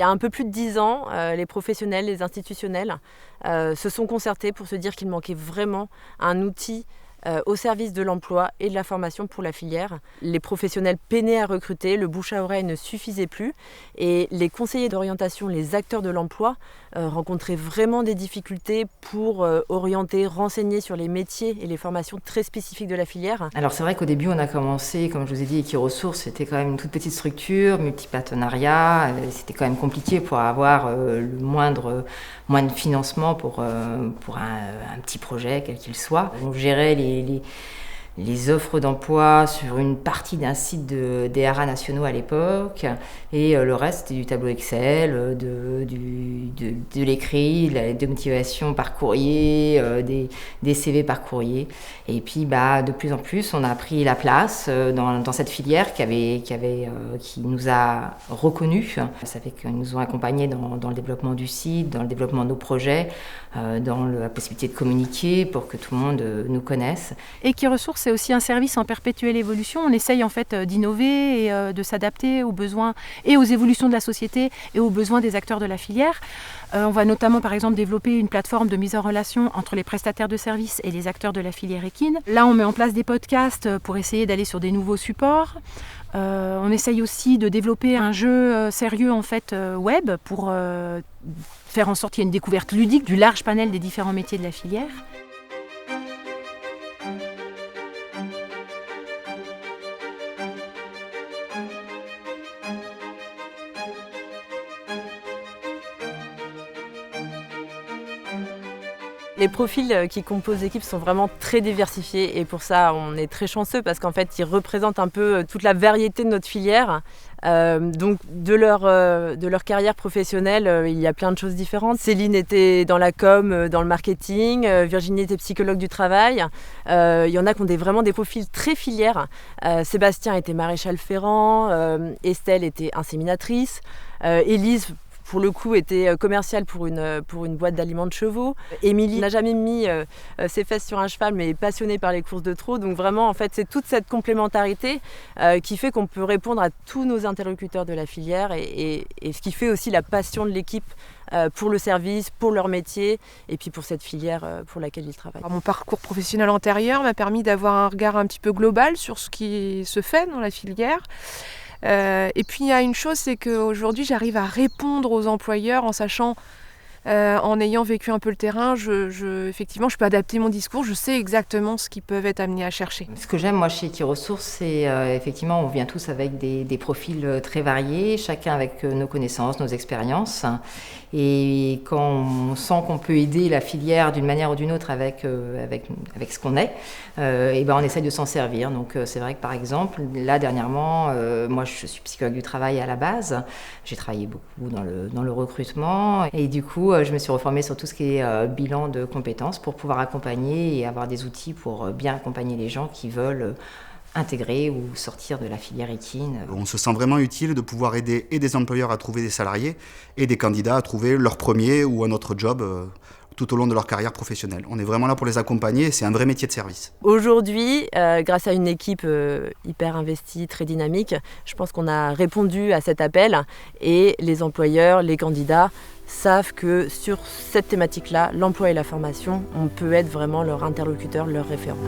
y a un peu plus de 10 ans, les professionnels, les institutionnels se sont concertés pour se dire qu'il manquait vraiment un outil au service de l'emploi et de la formation pour la filière. Les professionnels peinaient à recruter, le bouche à oreille ne suffisait plus et les conseillers d'orientation, les acteurs de l'emploi rencontraient vraiment des difficultés pour orienter, renseigner sur les métiers et les formations très spécifiques de la filière. Alors c'est vrai qu'au début on a commencé, comme je vous ai dit, Equiresources, c'était quand même une toute petite structure, multi-partenariat, c'était quand même compliqué pour avoir le moindre financement pour un petit projet, quel qu'il soit. On gérait les offres d'emploi sur une partie d'un site des haras nationaux à l'époque, et le reste c'était du tableau Excel, de l'écrit, de motivation par courrier, des CV par courrier. Et puis de plus en plus on a pris la place dans cette filière qui nous a reconnus. Ça fait qu'ils nous ont accompagnés dans le développement du site, dans le développement de nos projets, dans la possibilité de communiquer pour que tout le monde nous connaisse. Equiresources, c'est aussi un service en perpétuelle évolution. On essaye en fait d'innover et de s'adapter aux besoins et aux évolutions de la société et aux besoins des acteurs de la filière. On va notamment par exemple développer une plateforme de mise en relation entre les prestataires de services et les acteurs de la filière équine. Là, on met en place des podcasts pour essayer d'aller sur des nouveaux supports. On essaye aussi de développer un jeu sérieux en fait web pour faire en sorte qu'il y ait une découverte ludique du large panel des différents métiers de la filière. Les profils qui composent l'équipe sont vraiment très diversifiés et pour ça on est très chanceux parce qu'en fait ils représentent un peu toute la variété de notre filière. Donc de leur carrière professionnelle, il y a plein de choses différentes. Céline était dans la com, dans le marketing, Virginie était psychologue du travail. Il y en a qui ont vraiment des profils très filières. Sébastien était maréchal ferrant, Estelle était inséminatrice, Élise pour le coup, était commerciale pour une boîte d'aliments de chevaux. Émilie n'a jamais mis ses fesses sur un cheval, mais est passionnée par les courses de trot. Donc vraiment, en fait, c'est toute cette complémentarité qui fait qu'on peut répondre à tous nos interlocuteurs de la filière et ce qui fait aussi la passion de l'équipe pour le service, pour leur métier et puis pour cette filière pour laquelle ils travaillent. Mon parcours professionnel antérieur m'a permis d'avoir un regard un petit peu global sur ce qui se fait dans la filière. Et puis il y a une chose, c'est qu'aujourd'hui j'arrive à répondre aux employeurs en sachant, en ayant vécu un peu le terrain, effectivement je peux adapter mon discours, je sais exactement ce qu'ils peuvent être amenés à chercher. Ce que j'aime moi chez Equiresources, c'est effectivement on vient tous avec des profils très variés, chacun avec nos connaissances, nos expériences. Et quand on sent qu'on peut aider la filière d'une manière ou d'une autre avec ce qu'on est, et on essaye de s'en servir. Donc c'est vrai que par exemple, là dernièrement, moi je suis psychologue du travail à la base, j'ai travaillé beaucoup dans le recrutement et du coup je me suis reformée sur tout ce qui est bilan de compétences pour pouvoir accompagner et avoir des outils pour bien accompagner les gens qui veulent intégrer ou sortir de la filière équine. On se sent vraiment utile de pouvoir aider et des employeurs à trouver des salariés et des candidats à trouver leur premier ou un autre job tout au long de leur carrière professionnelle. On est vraiment là pour les accompagner et c'est un vrai métier de service. Aujourd'hui, grâce à une équipe hyper investie, très dynamique, je pense qu'on a répondu à cet appel et les employeurs, les candidats savent que sur cette thématique-là, l'emploi et la formation, on peut être vraiment leur interlocuteur, leur référent.